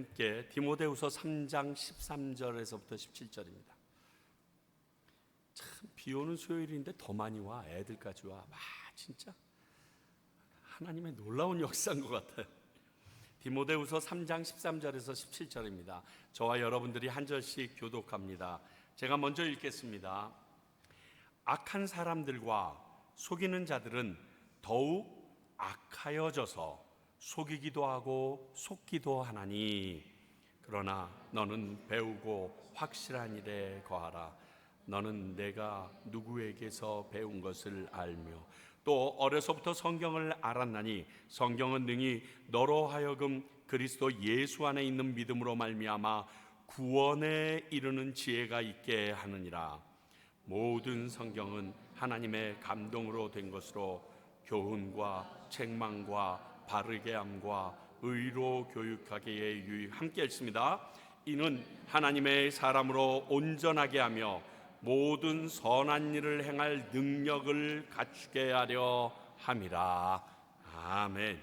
함께 디모데후서 3장 13절에서부터 17절입니다. 참 비오는 수요일인데 더 많이 와. 애들까지 와. 진짜 하나님의 놀라운 역사인 것 같아요. 디모데후서 3장 13절에서 17절입니다. 저와 여러분들이 한 절씩 교독합니다. 제가 먼저 읽겠습니다. 악한 사람들과 속이는 자들은 더욱 악하여져서 속이기도 하고 속기도 하나니, 그러나 너는 배우고 확실한 일에 거하라. 너는 내가 누구에게서 배운 것을 알며 또 어려서부터 성경을 알았나니 성경은 능히 너로 하여금 그리스도 예수 안에 있는 믿음으로 말미암아 구원에 이르는 지혜가 있게 하느니라. 모든 성경은 하나님의 감동으로 된 것으로 교훈과 책망과 바르게 함과 의로 교육하기에 유익. 함께 읽습니다. 이는 하나님의 사람으로 온전하게 하며 모든 선한 일을 행할 능력을 갖추게 하려 함이라. 아멘.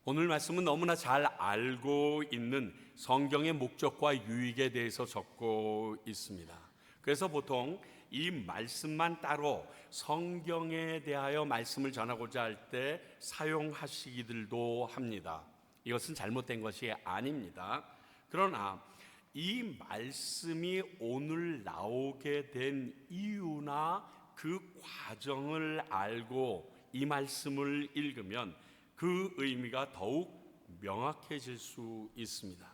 오늘 말씀은 너무나 잘 알고 있는 성경의 목적과 유익에 대해서 적고 있습니다. 그래서 보통 이 말씀만 따로 성경에 대하여 말씀을 전하고자 할 때 사용하시기들도 합니다. 이것은 잘못된 것이 아닙니다. 그러나 이 말씀이 오늘 나오게 된 이유나 그 과정을 알고 이 말씀을 읽으면 그 의미가 더욱 명확해질 수 있습니다.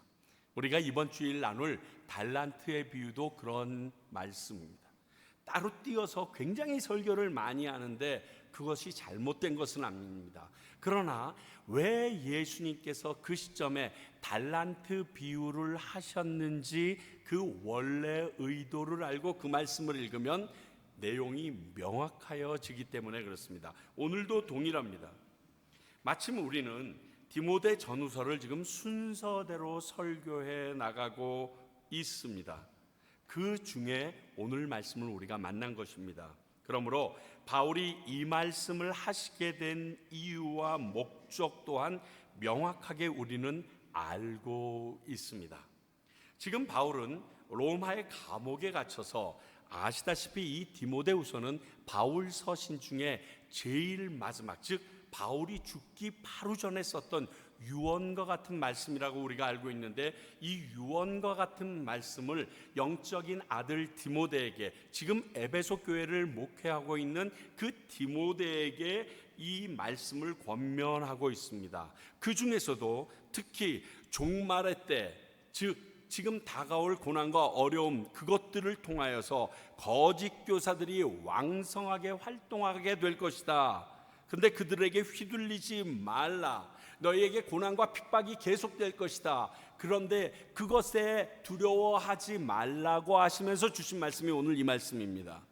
우리가 이번 주일 나눌 달란트의 비유도 그런 말씀입니다. 따로 띄어서 굉장히 설교를 많이 하는데 그것이 잘못된 것은 아닙니다. 그러나 왜 예수님께서 그 시점에 달란트 비유를 하셨는지 그 원래 의도를 알고 그 말씀을 읽으면 내용이 명확해지기 때문에 그렇습니다. 오늘도 동일합니다. 마침 우리는 디모데 전후서를 지금 순서대로 설교해 나가고 있습니다. 그 중에 오늘 말씀을 우리가 만난 것입니다. 그러므로 바울이 이 말씀을 하시게 된 이유와 목적 또한 명확하게 우리는 알고 있습니다. 지금 바울은 로마의 감옥에 갇혀서, 아시다시피 이 디모데후서는 바울 서신 중에 제일 마지막, 즉 바울이 죽기 바로 전에 썼던 유언과 같은 말씀이라고 우리가 알고 있는데, 이 유언과 같은 말씀을 영적인 아들 디모데에게, 지금 에베소 교회를 목회하고 있는 그 디모데에게 이 말씀을 권면하고 있습니다. 그 중에서도 특히 종말의 때, 즉 지금 다가올 고난과 어려움, 그것들을 통하여서 거짓 교사들이 왕성하게 활동하게 될 것이다. 근데 그들에게 휘둘리지 말라. 너희에게 고난과 핍박이 계속될 것이다. 그런데 그것에 두려워하지 말라고 하시면서 주신 말씀이 오늘 이 말씀입니다.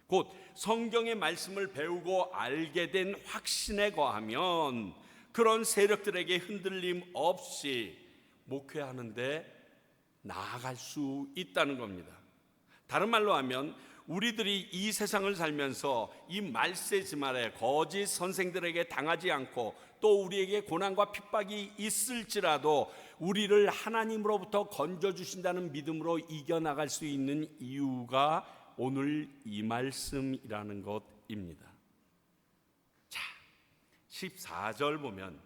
곧 성경의 말씀을 배우고 알게 된 확신에 거하면 그런 세력들에게 흔들림 없이 목회하는데 나아갈 수 있다는 겁니다. 다른 말로 하면 우리들이 이 세상을 살면서 이 말세지 말에 거짓 선생들에게 당하지 않고 또 우리에게 고난과 핍박이 있을지라도 우리를 하나님으로부터 건져주신다는 믿음으로 이겨나갈 수 있는 이유가 오늘 이 말씀이라는 것입니다. 자, 14절 보면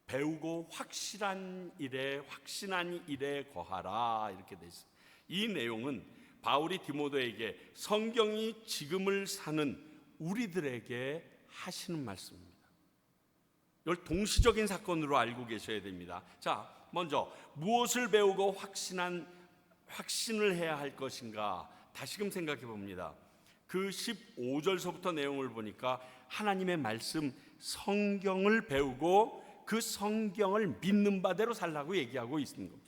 배우고 확실한 일에 거하라 이렇게 되어 있습니다. 이 내용은 바울이 디모데에게 성경이 지금을 사는 우리들에게 하시는 말씀입니다. 이걸 동시적인 사건으로 알고 계셔야 됩니다. 자, 먼저 무엇을 배우고 확신을 해야 할 것인가 다시금 생각해 봅니다. 그 15절서부터 내용을 보니까 하나님의 말씀 성경을 배우고 그 성경을 믿는 바대로 살라고 얘기하고 있는 겁니다.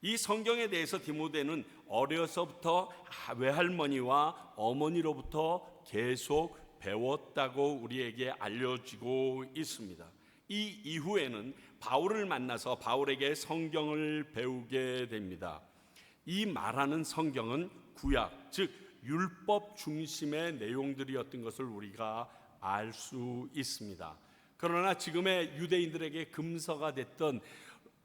이 성경에 대해서 디모데는 어려서부터 외할머니와 어머니로부터 계속 배웠다고 우리에게 알려지고 있습니다. 이 이후에는 바울을 만나서 바울에게 성경을 배우게 됩니다. 이 말하는 성경은 구약, 즉 율법 중심의 내용들이었던 것을 우리가 알 수 있습니다. 그러나 지금의 유대인들에게 금서가 됐던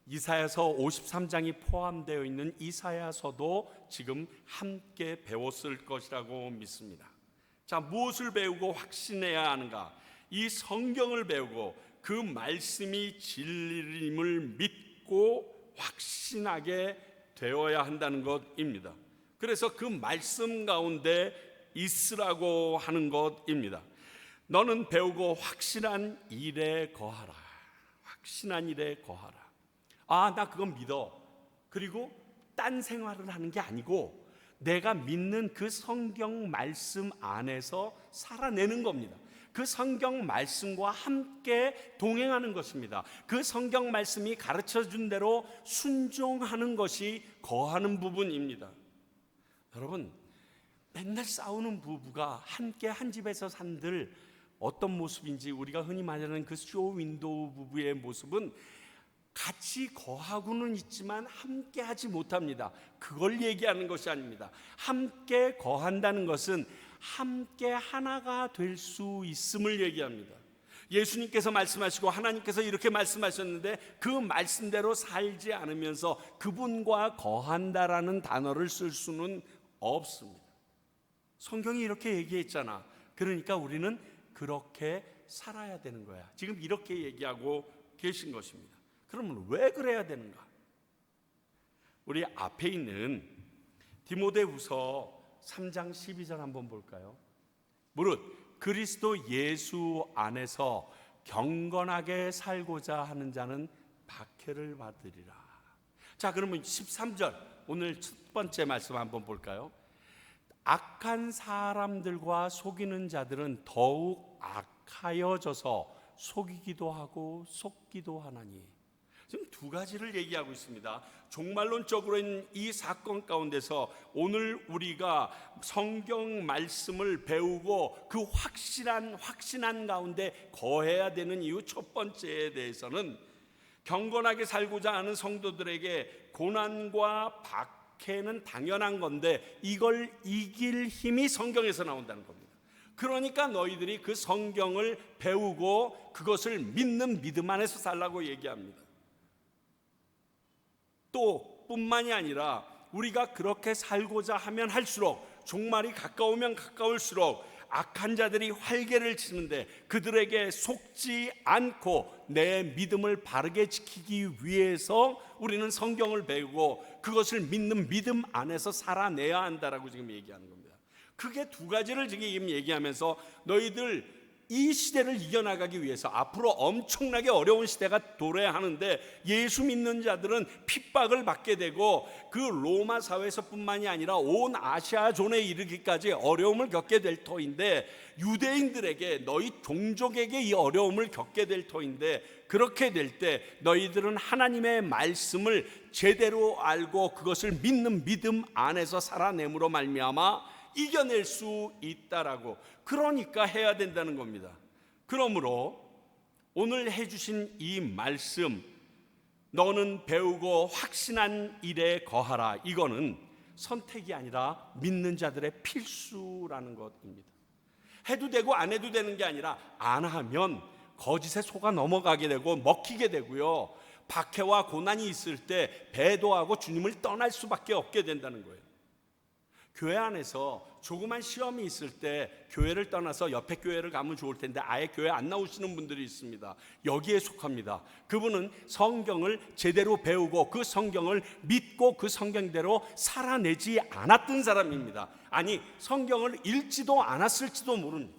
이사야서 53장이 포함되어 있는 이사야서도 지금 함께 배웠을 것이라고 믿습니다. 자, 무엇을 배우고 확신해야 하는가? 이 성경을 배우고 그 말씀이 진리임을 믿고 확신하게 되어야 한다는 것입니다. 그래서 그 말씀 가운데 있으라고 하는 것입니다. 너는 배우고 확신한 일에 거하라. 확신한 일에 거하라. 아, 나 그건 믿어. 그리고 딴 생활을 하는 게 아니고 내가 믿는 그 성경 말씀 안에서 살아내는 겁니다. 그 성경 말씀과 함께 동행하는 것입니다. 그 성경 말씀이 가르쳐준 대로 순종하는 것이 거하는 부분입니다. 여러분, 맨날 싸우는 부부가 함께 한 집에서 산들 어떤 모습인지, 우리가 흔히 말하는 그 쇼윈도우 부부의 모습은 같이 거하고는 있지만 함께 하지 못합니다. 그걸 얘기하는 것이 아닙니다. 함께 거한다는 것은 함께 하나가 될 수 있음을 얘기합니다. 예수님께서 말씀하시고 하나님께서 이렇게 말씀하셨는데 그 말씀대로 살지 않으면서 그분과 거한다라는 단어를 쓸 수는 없습니다. 성경이 이렇게 얘기했잖아. 그러니까 우리는 그렇게 살아야 되는 거야. 지금 이렇게 얘기하고 계신 것입니다. 그러면 왜 그래야 되는가? 우리 앞에 있는 디모데후서 3장 12절 한번 볼까요? 무릇 그리스도 예수 안에서 경건하게 살고자 하는 자는 박해를 받으리라. 자, 그러면 13절 오늘 첫 번째 말씀 한번 볼까요? 악한 사람들과 속이는 자들은 더욱 악하여져서 속이기도 하고 속기도 하나니. 지금 두 가지를 얘기하고 있습니다. 종말론적으로는 이 사건 가운데서 오늘 우리가 성경 말씀을 배우고 그 확신한 가운데 거해야 되는 이유 첫 번째에 대해서는 경건하게 살고자 하는 성도들에게 고난과 박해는 당연한 건데 이걸 이길 힘이 성경에서 나온다는 겁니다. 그러니까 너희들이 그 성경을 배우고 그것을 믿는 믿음 안에서 살라고 얘기합니다. 또 뿐만이 아니라 우리가 그렇게 살고자 하면 할수록, 종말이 가까우면 가까울수록 악한 자들이 활개를 치는데 그들에게 속지 않고 내 믿음을 바르게 지키기 위해서 우리는 성경을 배우고 그것을 믿는 믿음 안에서 살아내야 한다라고 지금 얘기하는 겁니다. 그게 두 가지를 지금 얘기하면서 너희들 이 시대를 이겨나가기 위해서 앞으로 엄청나게 어려운 시대가 도래하는데 예수 믿는 자들은 핍박을 받게 되고 그 로마 사회에서뿐만이 아니라 온 아시아 존에 이르기까지 어려움을 겪게 될 터인데, 유대인들에게, 너희 종족에게 이 어려움을 겪게 될 터인데, 그렇게 될 때 너희들은 하나님의 말씀을 제대로 알고 그것을 믿는 믿음 안에서 살아내므로 말미암아 이겨낼 수 있다라고, 그러니까 해야 된다는 겁니다. 그러므로 오늘 해주신 이 말씀, 너는 배우고 확신한 일에 거하라, 이거는 선택이 아니라 믿는 자들의 필수라는 것입니다. 해도 되고 안 해도 되는 게 아니라 안 하면 거짓에 속아 넘어가게 되고 먹히게 되고요, 박해와 고난이 있을 때 배도하고 주님을 떠날 수밖에 없게 된다는 거예요. 교회 안에서 조그만 시험이 있을 때 교회를 떠나서 옆에 교회를 가면 좋을 텐데 아예 교회 안 나오시는 분들이 있습니다. 여기에 속합니다. 그분은 성경을 제대로 배우고 그 성경을 믿고 그 성경대로 살아내지 않았던 사람입니다. 아니, 성경을 읽지도 않았을지도 모릅니다.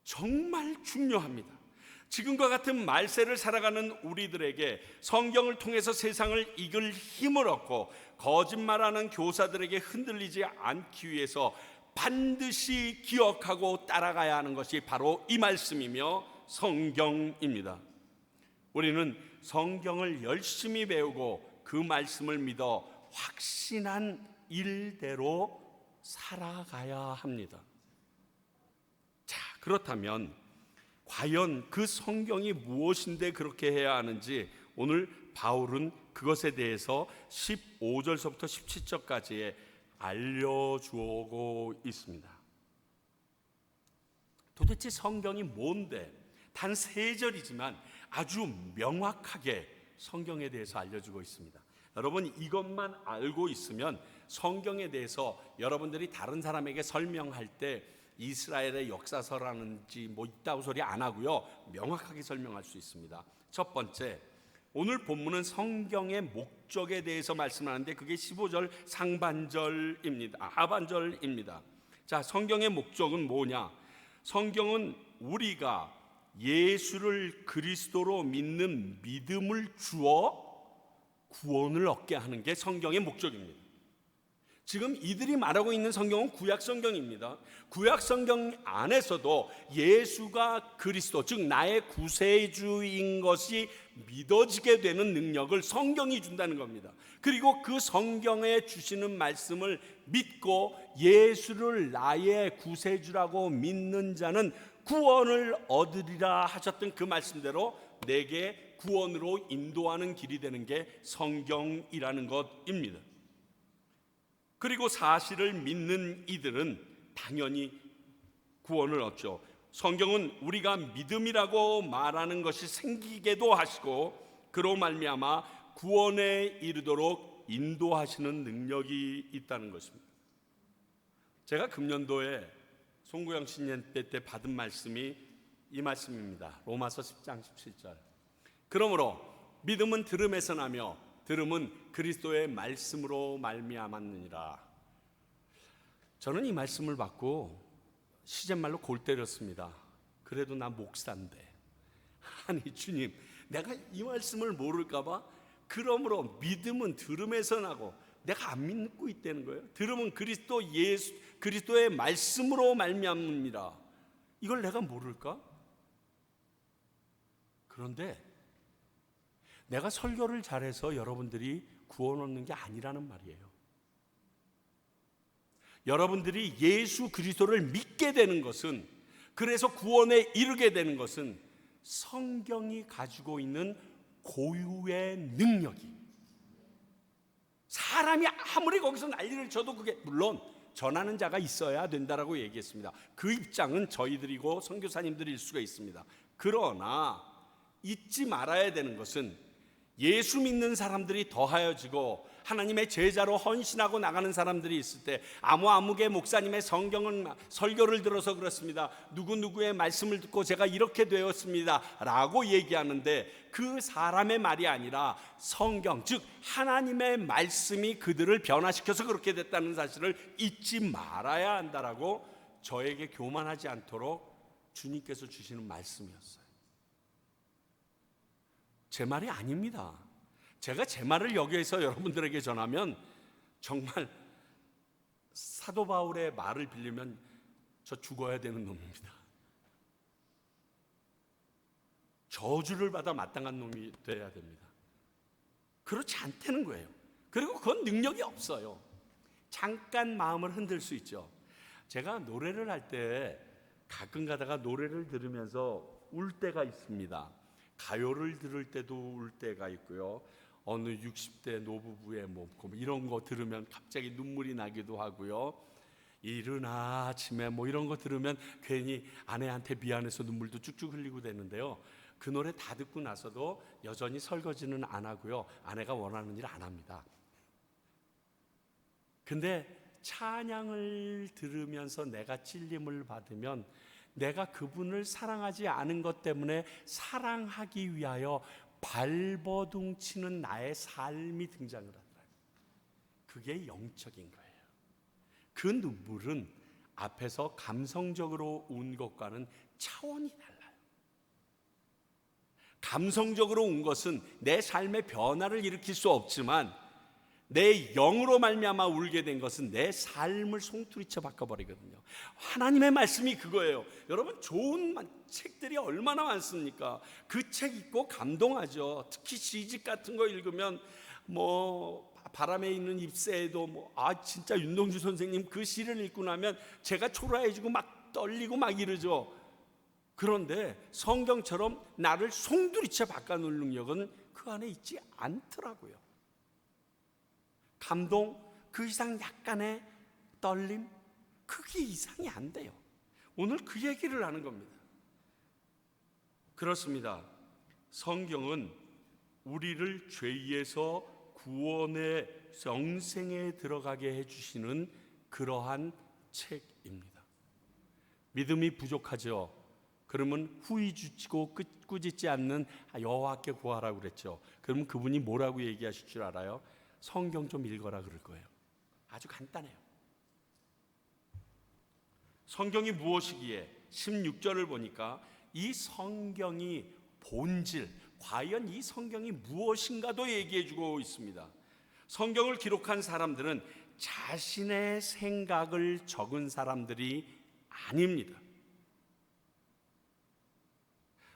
정말 중요합니다. 지금과 같은 말세를 살아가는 우리들에게 성경을 통해서 세상을 이길 힘을 얻고 거짓말하는 교사들에게 흔들리지 않기 위해서 반드시 기억하고 따라가야 하는 것이 바로 이 말씀이며 성경입니다. 우리는 성경을 열심히 배우고 그 말씀을 믿어 확신한 일대로 살아가야 합니다. 자, 그렇다면 과연 그 성경이 무엇인데 그렇게 해야 하는지 오늘 바울은 그것에 대해서 15절서부터 17절까지에 알려주고 있습니다. 도대체 성경이 뭔데? 단 3절이지만 아주 명확하게 성경에 대해서 알려주고 있습니다. 여러분, 이것만 알고 있으면 성경에 대해서 여러분들이 다른 사람에게 설명할 때 이스라엘의 역사서라는지 뭐 이따구 소리 안 하고요, 명확하게 설명할 수 있습니다. 첫 번째, 오늘 본문은 성경의 목적에 대해서 말씀하는데 그게 15절 하반절입니다. 자, 성경의 목적은 뭐냐? 성경은 우리가 예수를 그리스도로 믿는 믿음을 주어 구원을 얻게 하는 게 성경의 목적입니다. 지금 이들이 말하고 있는 성경은 구약 성경입니다. 구약 성경 안에서도 예수가 그리스도, 즉 나의 구세주인 것이 믿어지게 되는 능력을 성경이 준다는 겁니다. 그리고 그 성경에 주시는 말씀을 믿고 예수를 나의 구세주라고 믿는 자는 구원을 얻으리라 하셨던 그 말씀대로 내게 구원으로 인도하는 길이 되는 게 성경이라는 것입니다. 그리고 사실을 믿는 이들은 당연히 구원을 얻죠. 성경은 우리가 믿음이라고 말하는 것이 생기게도 하시고 그로 말미암아 구원에 이르도록 인도하시는 능력이 있다는 것입니다. 제가 금년도에 송구영 신년대 때 받은 말씀이 이 말씀입니다. 로마서 10장 17절. 그러므로 믿음은 들음에서 나며 들음은 그리스도의 말씀으로 말미암았느니라. 저는 이 말씀을 받고 시쳇말로 골 때렸습니다. 그래도 나 목사인데, 아니 주님, 내가 이 말씀을 모를까 봐 그러므로 믿음은 들음에서 나고 내가 안 믿고 있다는 거예요. 들음은 그리스도의 말씀으로 말미암느니라. 이걸 내가 모를까? 그런데 내가 설교를 잘해서 여러분들이 구원 얻는 게 아니라는 말이에요. 여러분들이 예수 그리스도를 믿게 되는 것은, 그래서 구원에 이르게 되는 것은 성경이 가지고 있는 고유의 능력이, 사람이 아무리 거기서 난리를 쳐도 그게, 물론 전하는 자가 있어야 된다라고 얘기했습니다. 그 입장은 저희들이고 선교사님들일 수가 있습니다. 그러나 잊지 말아야 되는 것은 예수 믿는 사람들이 더하여지고 하나님의 제자로 헌신하고 나가는 사람들이 있을 때 아무개 목사님의 설교를 들어서 그렇습니다, 누구누구의 말씀을 듣고 제가 이렇게 되었습니다 라고 얘기하는데 그 사람의 말이 아니라 성경, 즉 하나님의 말씀이 그들을 변화시켜서 그렇게 됐다는 사실을 잊지 말아야 한다라고 저에게 교만하지 않도록 주님께서 주시는 말씀이었어요. 제 말이 아닙니다. 제가 제 말을 여기에서 여러분들에게 전하면 정말 사도 바울의 말을 빌리면 저 죽어야 되는 놈입니다. 저주를 받아 마땅한 놈이 돼야 됩니다. 그렇지 않다는 거예요. 그리고 그건 능력이 없어요. 잠깐 마음을 흔들 수 있죠. 제가 노래를 할 때 가끔 가다가 노래를 들으면서 울 때가 있습니다. 가요를 들을 때도 울 때가 있고요, 어느 60대 노부부의 이런 거 들으면 갑자기 눈물이 나기도 하고요, 이른 아침에 이런 거 들으면 괜히 아내한테 미안해서 눈물도 쭉쭉 흘리고 되는데요, 그 노래 다 듣고 나서도 여전히 설거지는 안 하고요, 아내가 원하는 일 안 합니다. 근데 찬양을 들으면서 내가 찔림을 받으면 내가 그분을 사랑하지 않은 것 때문에 사랑하기 위하여 발버둥치는 나의 삶이 등장을 하더라고요. 그게 영적인 거예요. 그 눈물은 앞에서 감성적으로 운 것과는 차원이 달라요. 감성적으로 운 것은 내 삶의 변화를 일으킬 수 없지만 내 영으로 말미암아 울게 된 것은 내 삶을 송두리쳐 바꿔버리거든요. 하나님의 말씀이 그거예요. 여러분, 좋은 책들이 얼마나 많습니까? 그 책 읽고 감동하죠. 특히 시집 같은 거 읽으면 바람에 있는 잎새에도 진짜 윤동주 선생님 그 시를 읽고 나면 제가 초라해지고 막 떨리고 막 이러죠. 그런데 성경처럼 나를 송두리쳐 바꿔놓을 능력은 그 안에 있지 않더라고요. 감동, 그 이상 약간의 떨림, 그게 이상이 안 돼요. 오늘 그 얘기를 하는 겁니다. 그렇습니다. 성경은 우리를 죄에서 구원의 영생에 들어가게 해주시는 그러한 책입니다. 믿음이 부족하죠. 그러면 후이주치고 꾸짖지 않는 여호와께 구하라고 그랬죠. 그러면 그분이 뭐라고 얘기하실 줄 알아요? 성경 좀 읽어라 그럴 거예요. 아주 간단해요. 성경이 무엇이기에 16절을 보니까 이 성경이 본질, 과연 이 성경이 무엇인가도 얘기해주고 있습니다. 성경을 기록한 사람들은 자신의 생각을 적은 사람들이 아닙니다.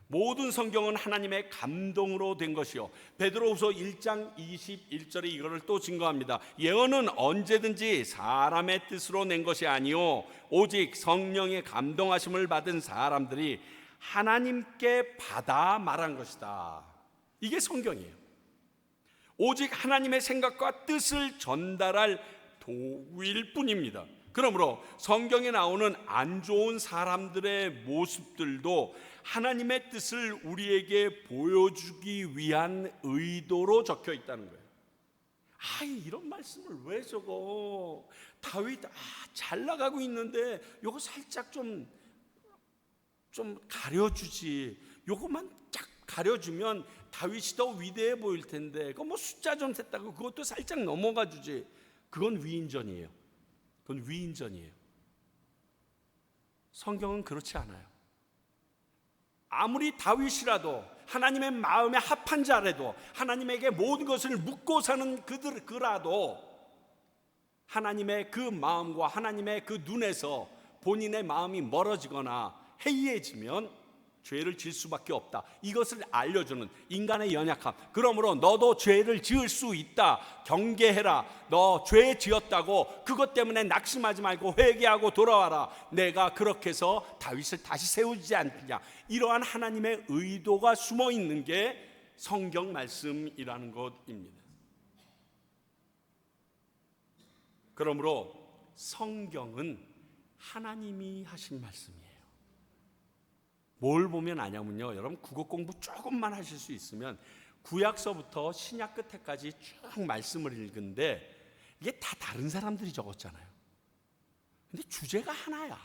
모든 성경은 하나님의 감동으로 된 것이요, 베드로후서 1장 21절에 이거를 또 증거합니다. 예언은 언제든지 사람의 뜻으로 낸 것이 아니요 오직 성령의 감동하심을 받은 사람들이 하나님께 받아 말한 것이다. 이게 성경이에요. 오직 하나님의 생각과 뜻을 전달할 도구일 뿐입니다. 그러므로 성경에 나오는 안 좋은 사람들의 모습들도 하나님의 뜻을 우리에게 보여주기 위한 의도로 적혀 있다는 거예요. 이런 말씀을 왜 적어? 다윗 잘 나가고 있는데 요거 살짝 좀 가려주지. 요거만 쫙 가려주면 다윗이 더 위대해 보일 텐데, 그거 뭐 숫자 좀 셌다고 그것도 살짝 넘어가 주지. 그건 위인전이에요. 그건 위인전이에요. 성경은 그렇지 않아요. 아무리 다윗이라도 하나님의 마음에 합한 자라도, 하나님에게 모든 것을 묻고 사는 그라도 하나님의 그 마음과 하나님의 그 눈에서 본인의 마음이 멀어지거나 해이해지면 죄를 지을 수밖에 없다. 이것을 알려주는 인간의 연약함. 그러므로 너도 죄를 지을 수 있다. 경계해라. 너 죄 지었다고 그것 때문에 낙심하지 말고 회개하고 돌아와라. 내가 그렇게 해서 다윗을 다시 세우지 않느냐. 이러한 하나님의 의도가 숨어 있는 게 성경 말씀이라는 것입니다. 그러므로 성경은 하나님이 하신 말씀이에요. 뭘 보면 아냐면요, 여러분 국어 공부 조금만 하실 수 있으면 구약서부터 신약 끝에까지 쭉 말씀을 읽는데 이게 다 다른 사람들이 적었잖아요. 근데 주제가 하나야.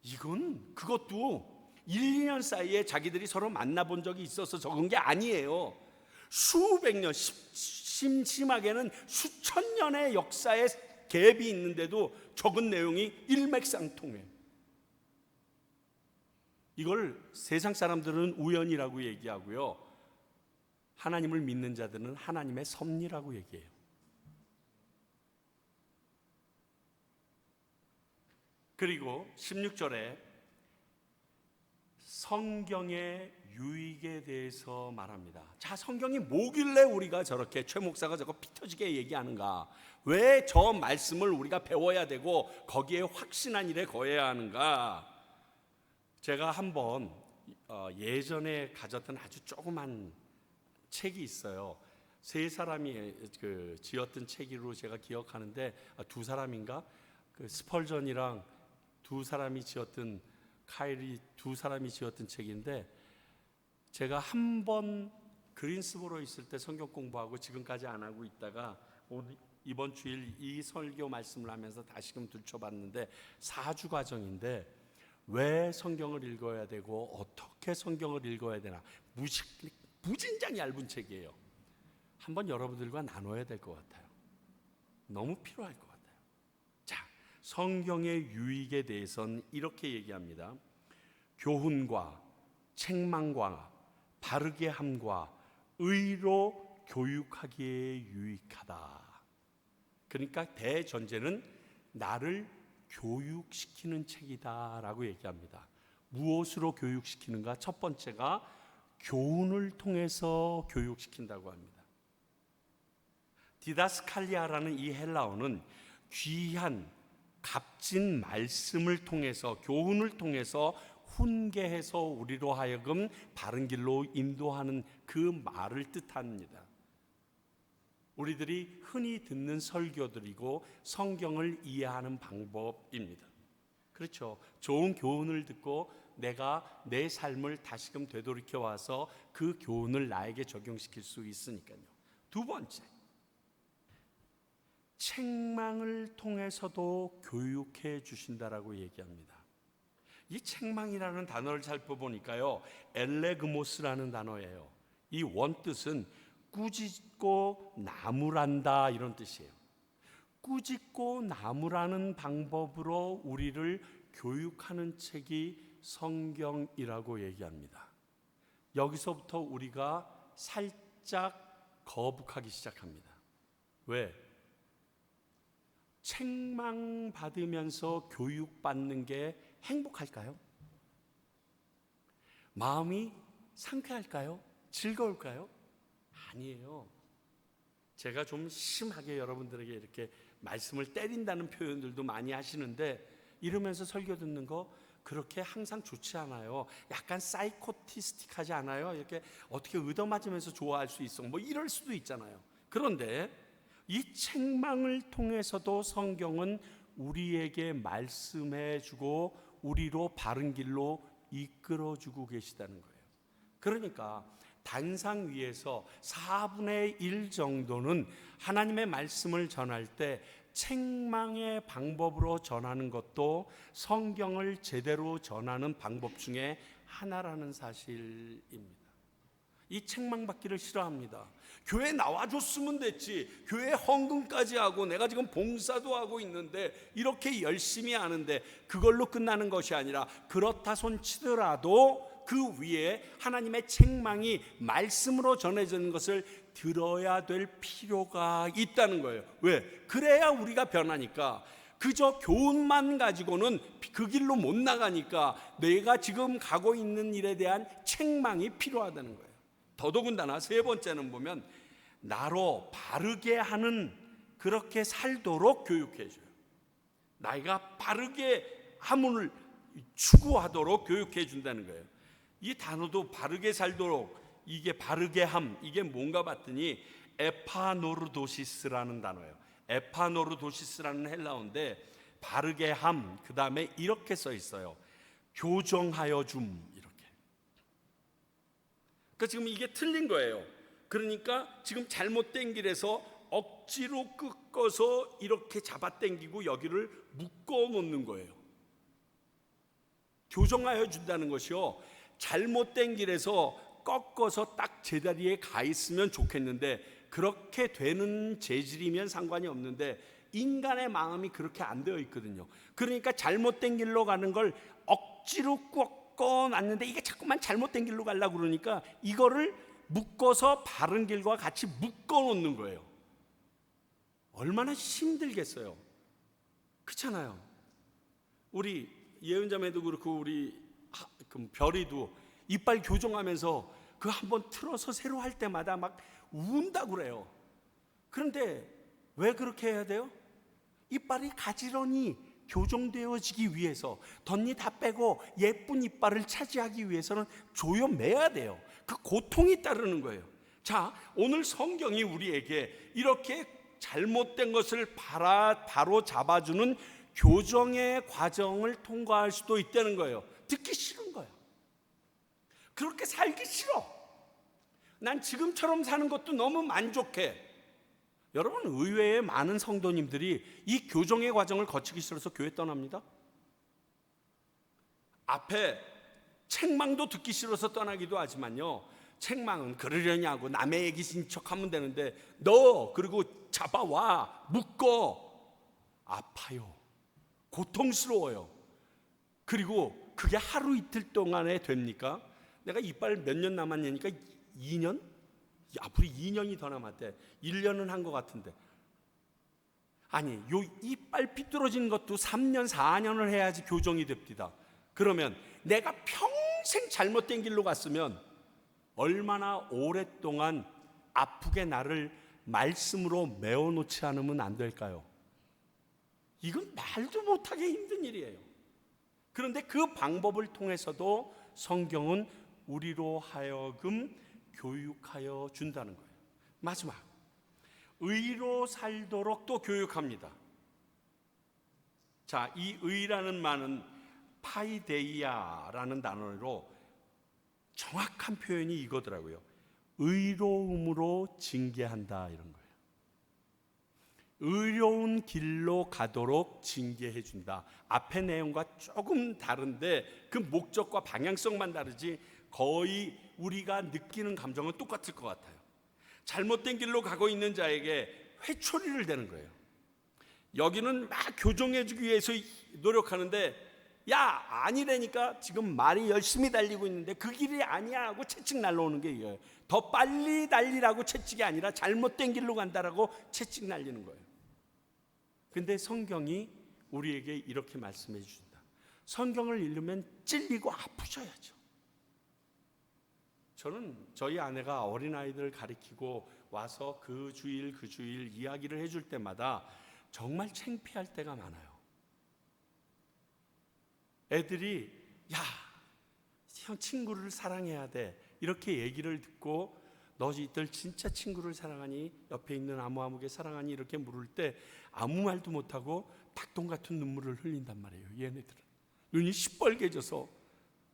이건 그것도 1, 2년 사이에 자기들이 서로 만나본 적이 있어서 적은 게 아니에요. 수백 년, 심심하게는 수천 년의 역사의 갭이 있는데도 적은 내용이 일맥상통해요. 이걸 세상 사람들은 우연이라고 얘기하고요, 하나님을 믿는 자들은 하나님의 섭리라고 얘기해요. 그리고 16절에 성경의 유익에 대해서 말합니다. 자, 성경이 뭐길래 우리가 저렇게 최 목사가 저거 피 터지게 얘기하는가? 왜 저 말씀을 우리가 배워야 되고 거기에 확신한 일에 거해야 하는가? 제가 한번 예전에 가졌던 아주 조그만 책이 있어요. 세 사람이 지었던 책으로 제가 기억하는데, 두 사람인가? 스펄전이랑 두 사람이 지었던, 카일이 두 사람이 지었던 책인데, 제가 한 번 그린스보로 있을 때 성경 공부하고 지금까지 안 하고 있다가 이번 주일 이 설교 말씀을 하면서 다시금 들춰봤는데, 4주 과정인데 왜 성경을 읽어야 되고 어떻게 성경을 읽어야 되나, 무진장 얇은 책이에요. 한번 여러분들과 나눠야 될 것 같아요. 너무 필요할 것 같아요. 자, 성경의 유익에 대해서는 이렇게 얘기합니다. 교훈과 책망과 바르게 함과 의로 교육하기에 유익하다. 그러니까 대전제는 나를 교육시키는 책이다라고 얘기합니다. 무엇으로 교육시키는가? 첫 번째가 교훈을 통해서 교육시킨다고 합니다. 디다스칼리아라는 이 헬라어는 귀한 값진 말씀을 통해서, 교훈을 통해서 훈계해서 우리로 하여금 바른 길로 인도하는 그 말을 뜻합니다. 우리들이 흔히 듣는 설교들이고 성경을 이해하는 방법입니다. 그렇죠. 좋은 교훈을 듣고 내가 내 삶을 다시금 되돌이켜 와서 그 교훈을 나에게 적용시킬 수 있으니까요. 두 번째, 책망을 통해서도 교육해 주신다라고 얘기합니다. 이 책망이라는 단어를 살펴보니까요, 엘레그모스라는 단어예요. 이 원뜻은 꾸짖고 나무란다 이런 뜻이에요. 꾸짖고 나무라는 방법으로 우리를 교육하는 책이 성경이라고 얘기합니다. 여기서부터 우리가 살짝 거북하기 시작합니다. 왜? 책망받으면서 교육받는 게 행복할까요? 마음이 상쾌할까요? 즐거울까요? 아니에요. 제가 좀 심하게 여러분들에게 이렇게 말씀을 때린다는 표현들도 많이 하시는데, 이러면서 설교 듣는 거 그렇게 항상 좋지 않아요. 약간 사이코티스틱하지 않아요? 이렇게 어떻게 얻어맞으면서 좋아할 수 있어, 뭐 이럴 수도 있잖아요. 그런데 이 책망을 통해서도 성경은 우리에게 말씀해 주고 우리로 바른 길로 이끌어 주고 계시다는 거예요. 그러니까 단상 위에서 4분의 1 정도는 하나님의 말씀을 전할 때 책망의 방법으로 전하는 것도 성경을 제대로 전하는 방법 중에 하나라는 사실입니다. 이 책망받기를 싫어합니다. 교회 나와줬으면 됐지, 교회 헌금까지 하고 내가 지금 봉사도 하고 있는데 이렇게 열심히 하는데 그걸로 끝나는 것이 아니라, 그렇다 손치더라도 그 위에 하나님의 책망이 말씀으로 전해지는 것을 들어야 될 필요가 있다는 거예요. 왜? 그래야 우리가 변하니까. 그저 교훈만 가지고는 그 길로 못 나가니까 내가 지금 가고 있는 일에 대한 책망이 필요하다는 거예요. 더더군다나 세 번째는 보면 나로 바르게 하는, 그렇게 살도록 교육해 줘요. 나이가 바르게 함을 추구하도록 교육해 준다는 거예요. 이 단어도 바르게 살도록, 이게 바르게 함, 이게 뭔가 봤더니 에파노르도시스라는 단어예요. 에파노르도시스라는 헬라어인데 바르게 함, 그 다음에 이렇게 써 있어요. 교정하여 줌, 이렇게. 그러니까 지금 이게 틀린 거예요. 그러니까 지금 잘못된 길에서 억지로 꺾어서 이렇게 잡아당기고 여기를 묶어 놓는 거예요. 교정하여 준다는 것이요, 잘못된 길에서 꺾어서 딱 제자리에 가 있으면 좋겠는데, 그렇게 되는 재질이면 상관이 없는데 인간의 마음이 그렇게 안 되어 있거든요. 그러니까 잘못된 길로 가는 걸 억지로 꺾어놨는데 이게 자꾸만 잘못된 길로 가려고 그러니까 이거를 묶어서 바른 길과 같이 묶어놓는 거예요. 얼마나 힘들겠어요. 그렇잖아요. 우리 예은자매도 그렇고 우리 별이도 이빨 교정하면서 그 한번 틀어서 새로 할 때마다 막 운다고 그래요. 그런데 왜 그렇게 해야 돼요? 이빨이 가지런히 교정되어지기 위해서, 덧니 다 빼고 예쁜 이빨을 차지하기 위해서는 조여매야 돼요. 그 고통이 따르는 거예요. 자, 오늘 성경이 우리에게 이렇게 잘못된 것을 바로 잡아주는 교정의 과정을 통과할 수도 있다는 거예요. 듣기 싫은 거예요. 그렇게 살기 싫어. 난 지금처럼 사는 것도 너무 만족해. 여러분, 의외의 많은 성도님들이 이 교정의 과정을 거치기 싫어서 교회 떠납니다. 앞에 책망도 듣기 싫어서 떠나기도 하지만요, 책망은 그러려냐고 남의 얘기 신 척하면 되는데 너 그리고 잡아와 묶어, 아파요, 고통스러워요. 그리고 그게 하루 이틀 동안에 됩니까? 내가 이빨 몇 년 남았냐니까 2년? 앞으로 2년이 더 남았대. 1년은 한 것 같은데. 아니, 요 이빨 삐뚤어진 것도 3년 4년을 해야지 교정이 됩니다. 그러면 내가 평생 잘못된 길로 갔으면 얼마나 오랫동안 아프게 나를 말씀으로 메워놓지 않으면 안 될까요? 이건 말도 못하게 힘든 일이에요. 그런데 그 방법을 통해서도 성경은 우리로 하여금 교육하여 준다는 거예요. 마지막, 의로 살도록 또 교육합니다. 자, 이 의라는 말은 파이데이아라는 단어로 정확한 표현이 이거더라고요. 의로움으로 징계한다, 이런 거예요. 의로운 길로 가도록 징계해 준다. 앞의 내용과 조금 다른데 그 목적과 방향성만 다르지 거의 우리가 느끼는 감정은 똑같을 것 같아요. 잘못된 길로 가고 있는 자에게 회초리를 대는 거예요. 여기는 막 교정해주기 위해서 노력하는데, 야, 아니라니까, 지금 말이 열심히 달리고 있는데 그 길이 아니야 하고 채찍 날라오는 게 이거예요. 더 빨리 달리라고 채찍이 아니라 잘못된 길로 간다라고 채찍 날리는 거예요. 근데 성경이 우리에게 이렇게 말씀해 주신다. 성경을 읽으면 찔리고 아프셔야죠. 저는 저희 아내가 어린아이들을 가리키고 와서 그 주일 이야기를 해줄 때마다 정말 창피할 때가 많아요. 애들이 야, 형 친구를 사랑해야 돼, 이렇게 얘기를 듣고 너희들 진짜 친구를 사랑하니, 옆에 있는 아무아무개 사랑하니, 이렇게 물을 때 아무 말도 못하고 닭똥 같은 눈물을 흘린단 말이에요. 얘네들은 눈이 시뻘개져서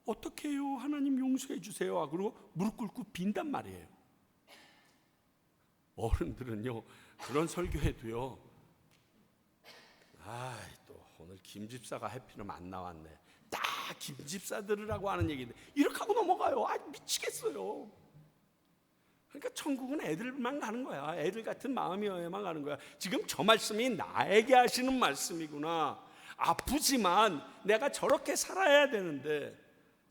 어떻게 해요, 하나님 용서해 주세요, 그리고 무릎 꿇고 빈단 말이에요. 어른들은요, 그런 설교해도요, 또 오늘 김집사가 해피름 안 나왔네, 딱 김집사들이라고 하는 얘기인데 이렇게 하고 넘어가요. 미치겠어요. 그러니까 천국은 애들만 가는 거야. 애들 같은 마음이어야만 가는 거야. 지금 저 말씀이 나에게 하시는 말씀이구나. 아프지만 내가 저렇게 살아야 되는데,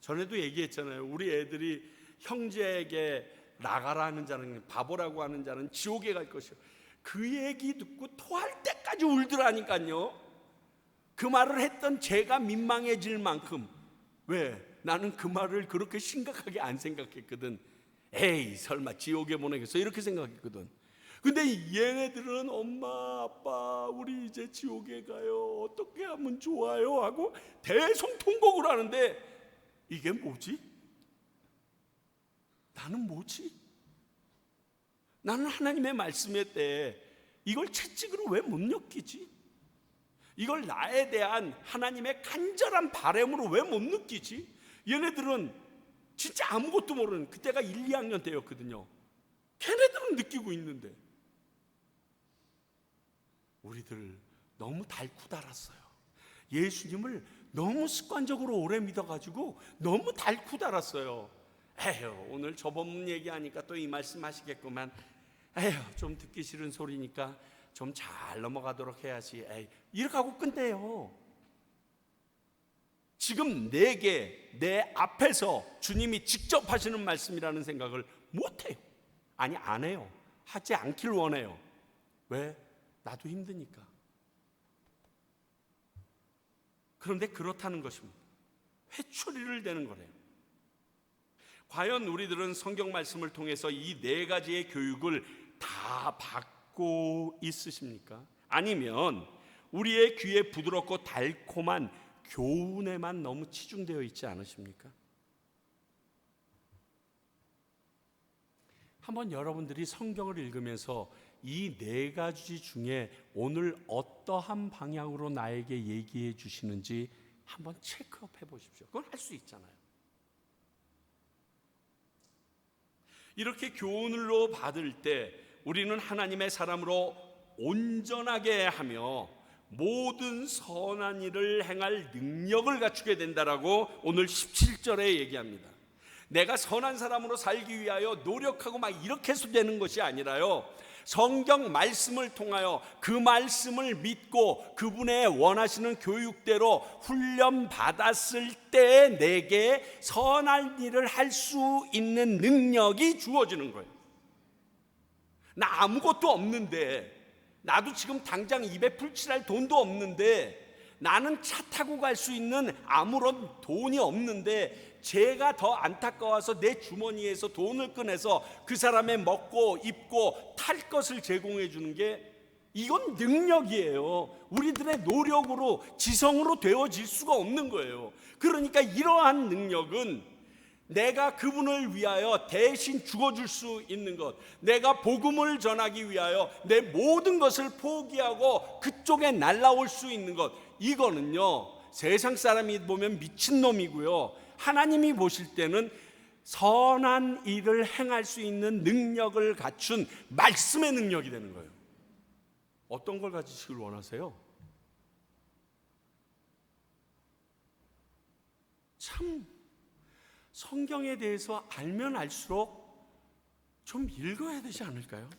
전에도 얘기했잖아요. 우리 애들이 형제에게 나가라는 자는, 바보라고 하는 자는 지옥에 갈 것이요. 그 얘기 듣고 토할 때까지 울더라니까요. 그 말을 했던 제가 민망해질 만큼. 왜? 나는 그 말을 그렇게 심각하게 안 생각했거든. 에이, 설마 지옥에 보내겠어, 이렇게 생각했거든. 근데 얘네들은 엄마 아빠 우리 이제 지옥에 가요, 어떻게 하면 좋아요 하고 대성통곡을 하는데, 이게 뭐지? 나는 뭐지? 나는 하나님의 말씀에 때 이걸 채찍으로 왜 못 느끼지? 이걸 나에 대한 하나님의 간절한 바람으로 왜 못 느끼지? 얘네들은 진짜 아무것도 모르는, 그때가 1, 2학년 때였거든요. 걔네들은 느끼고 있는데 우리들 너무 닳고 달았어요. 예수님을 너무 습관적으로 오래 믿어가지고 너무 닳고 달았어요. 에휴, 오늘 저번 얘기하니까 또 이 말씀 하시겠구만. 에휴, 좀 듣기 싫은 소리니까 좀 잘 넘어가도록 해야지. 에이, 이렇게 하고 끝내요. 지금 내게 내 앞에서 주님이 직접 하시는 말씀이라는 생각을 못해요. 아니, 안 해요. 하지 않길 원해요. 왜? 나도 힘드니까. 그런데 그렇다는 것입니다. 회초리를 대는 거래요. 과연 우리들은 성경 말씀을 통해서 이 네 가지의 교육을 다 받고 있으십니까? 아니면 우리의 귀에 부드럽고 달콤한 교훈에만 너무 치중되어 있지 않으십니까? 한번 여러분들이 성경을 읽으면서 이 네 가지 중에 오늘 어떠한 방향으로 나에게 얘기해 주시는지 한번 체크업 해 보십시오. 그건 할 수 있잖아요. 이렇게 교훈으로 받을 때 우리는 하나님의 사람으로 온전하게 하며 모든 선한 일을 행할 능력을 갖추게 된다라고 오늘 17절에 얘기합니다. 내가 선한 사람으로 살기 위하여 노력하고 막 이렇게 해서 되는 것이 아니라요, 성경 말씀을 통하여 그 말씀을 믿고 그분의 원하시는 교육대로 훈련 받았을 때 내게 선한 일을 할 수 있는 능력이 주어지는 거예요. 나 아무것도 없는데, 나도 지금 당장 입에 풀칠할 돈도 없는데, 나는 차 타고 갈 수 있는 아무런 돈이 없는데, 제가 더 안타까워서 내 주머니에서 돈을 꺼내서 그 사람의 먹고 입고 탈 것을 제공해 주는 게, 이건 능력이에요. 우리들의 노력으로 지성으로 되어질 수가 없는 거예요. 그러니까 이러한 능력은 내가 그분을 위하여 대신 죽어줄 수 있는 것, 내가 복음을 전하기 위하여 내 모든 것을 포기하고 그쪽에 날아올 수 있는 것, 이거는요, 세상 사람이 보면 미친놈이고요, 하나님이 보실 때는 선한 일을 행할 수 있는 능력을 갖춘 말씀의 능력이 되는 거예요. 어떤 걸 가지시길 원하세요? 참 성경에 대해서 알면 알수록 좀 읽어야 되지 않을까요?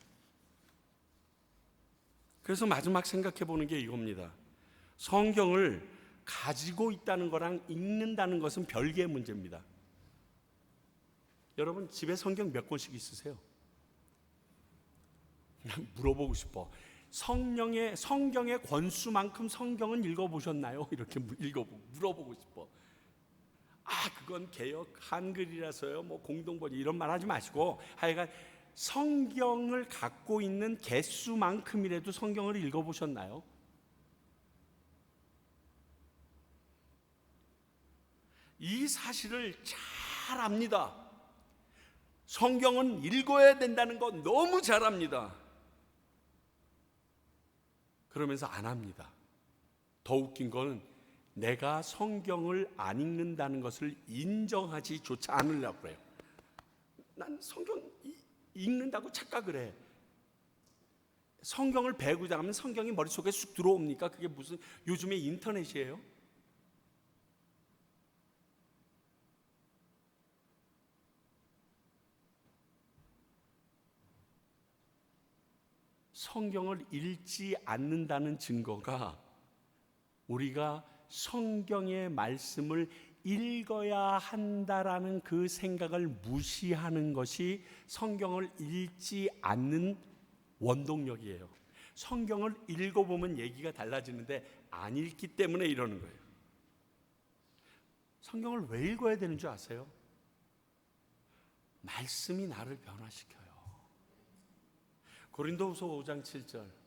그래서 마지막 생각해 보는 게 이겁니다. 성경을 가지고 있다는 거랑 읽는다는 것은 별개의 문제입니다. 여러분 집에 성경 몇 권씩 있으세요? 그냥 물어보고 싶어. 성경의 권수만큼 성경은 읽어보셨나요? 이렇게 물어보고 싶어. 그건 개역 한글이라서요, 뭐 공동번역 이런 말 하지 마시고, 하여간 성경을 갖고 있는 개수만큼이라도 성경을 읽어보셨나요? 이 사실을 잘 압니다. 성경은 읽어야 된다는 거 너무 잘 압니다. 그러면서 안 합니다. 더 웃긴 건 내가 성경을 안 읽는다는 것을 인정하지조차 않으려고 해요. 난 성경 읽는다고 착각을 해. 성경을 배우자 하면 성경이 머릿속에 쑥 들어옵니까? 그게 무슨 요즘에 인터넷이에요? 성경을 읽지 않는다는 증거가 우리가 성경의 말씀을 읽어야 한다라는 그 생각을 무시하는 것이 성경을 읽지 않는 원동력이에요. 성경을 읽어보면 얘기가 달라지는데 안 읽기 때문에 이러는 거예요. 성경을 왜 읽어야 되는 줄 아세요? 말씀이 나를 변화시켜요. 고린도후서 5장 7절.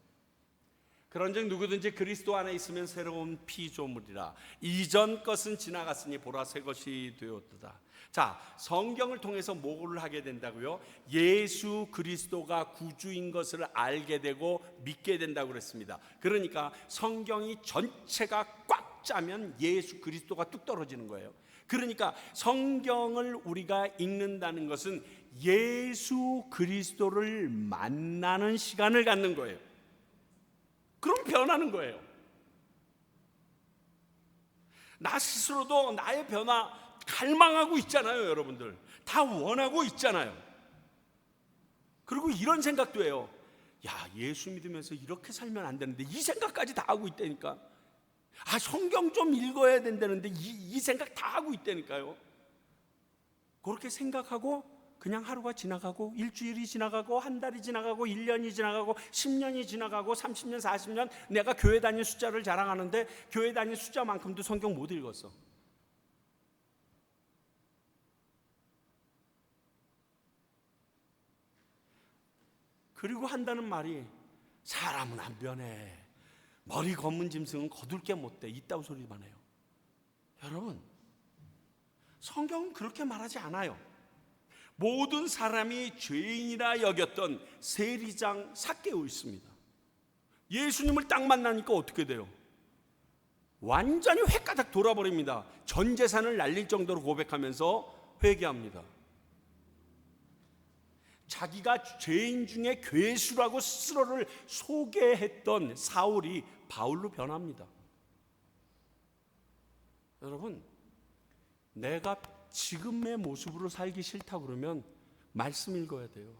그런즉 누구든지 그리스도 안에 있으면 새로운 피조물이라. 이전 것은 지나갔으니 보라 새 것이 되었도다. 자, 성경을 통해서 뭐를 하게 된다고요? 예수 그리스도가 구주인 것을 알게 되고 믿게 된다고 그랬습니다. 그러니까 성경이 전체가 꽉 짜면 예수 그리스도가 뚝 떨어지는 거예요. 그러니까 성경을 우리가 읽는다는 것은 예수 그리스도를 만나는 시간을 갖는 거예요. 그럼 변하는 거예요. 나 스스로도 나의 변화 갈망하고 있잖아요. 여러분들 다 원하고 있잖아요. 그리고 이런 생각도 해요. 야, 예수 믿으면서 이렇게 살면 안 되는데, 이 생각까지 다 하고 있다니까. 성경 좀 읽어야 된다는데 이 생각 다 하고 있다니까요. 그렇게 생각하고 그냥 하루가 지나가고, 일주일이 지나가고, 한 달이 지나가고, 1년이 지나가고, 10년이 지나가고, 30년, 40년 내가 교회 다닌 숫자를 자랑하는데 교회 다닌 숫자만큼도 성경 못 읽었어. 그리고 한다는 말이 사람은 안 변해. 머리 검은 짐승은 거둘 게 못 돼. 이따위 소리만 해요. 여러분, 성경은 그렇게 말하지 않아요. 모든 사람이 죄인이라 여겼던 세리장 삭개오 있습니다. 예수님을 딱 만나니까 어떻게 돼요? 완전히 획가닥 돌아버립니다. 전 재산을 날릴 정도로 고백하면서 회개합니다. 자기가 죄인 중에 괴수라고 스스로를 소개했던 사울이 바울로 변합니다. 여러분, 내가 지금의 모습으로 살기 싫다 그러면 말씀 읽어야 돼요.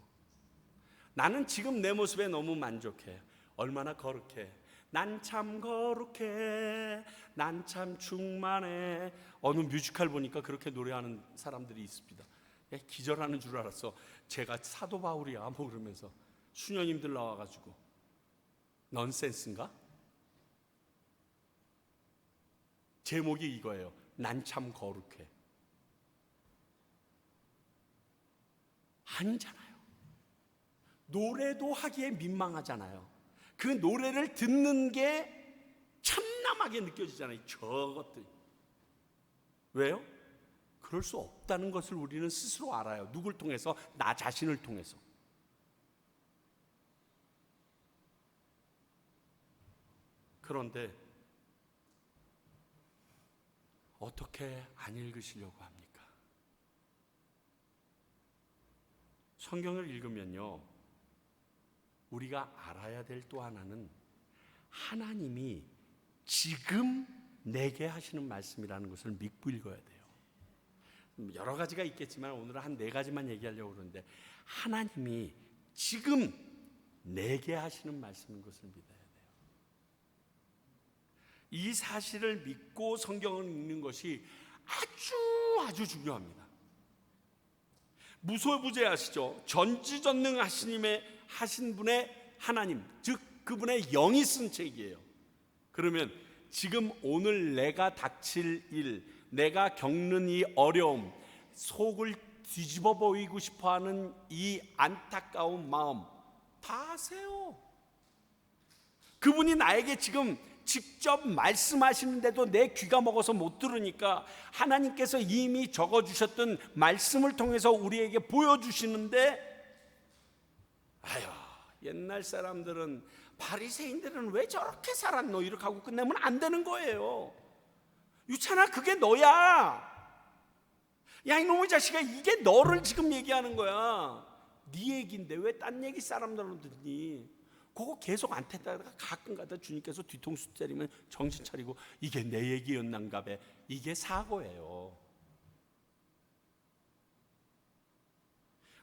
나는 지금 내 모습에 너무 만족해. 얼마나 거룩해. 난 참 거룩해. 난 참 충만해. 어느 뮤지컬 보니까 그렇게 노래하는 사람들이 있습니다. 기절하는 줄 알았어. 제가 사도 바울이야 뭐 그러면서 수녀님들 나와가지고. 넌센스인가? 제목이 이거예요. 난 참 거룩해. 아니잖아요. 노래도 하기에 민망하잖아요. 그 노래를 듣는 게 참남하게 느껴지잖아요. 저것들. 왜요? 그럴 수 없다는 것을 우리는 스스로 알아요. 누굴 통해서? 나 자신을 통해서. 그런데 어떻게 안 읽으시려고 합니까? 성경을 읽으면요, 우리가 알아야 될 또 하나는 하나님이 지금 내게 하시는 말씀이라는 것을 믿고 읽어야 돼요. 여러 가지가 있겠지만 오늘은 한 4가지만 얘기하려고 그러는데, 하나님이 지금 내게 하시는 말씀인 것을 믿어야 돼요. 이 사실을 믿고 성경을 읽는 것이 아주 중요합니다. 무소부재하시죠. 전지전능하신 분의 하나님, 즉 그분의 영이 쓴 책이에요. 그러면 지금 오늘 내가 닥칠 일, 내가 겪는 이 어려움, 속을 뒤집어 보이고 싶어하는 이 안타까운 마음 다 아세요. 그분이 나에게 지금 직접 말씀하시는데도 내 귀가 먹어서 못 들으니까 하나님께서 이미 적어주셨던 말씀을 통해서 우리에게 보여주시는데, 아유, 옛날 사람들은, 바리새인들은 왜 저렇게 살았노? 이렇게 하고 끝내면 안 되는 거예요. 유찬아, 그게 너야. 야, 이놈의 자식아, 이게 너를 지금 얘기하는 거야. 네 얘기인데 왜 딴 얘기 사람들은 듣니? 그거 계속 안 tes다가 가끔가다 주님께서 뒤통수 때리면 정신 차리고 이게 내 얘기였는가 봐. 이게 사고예요.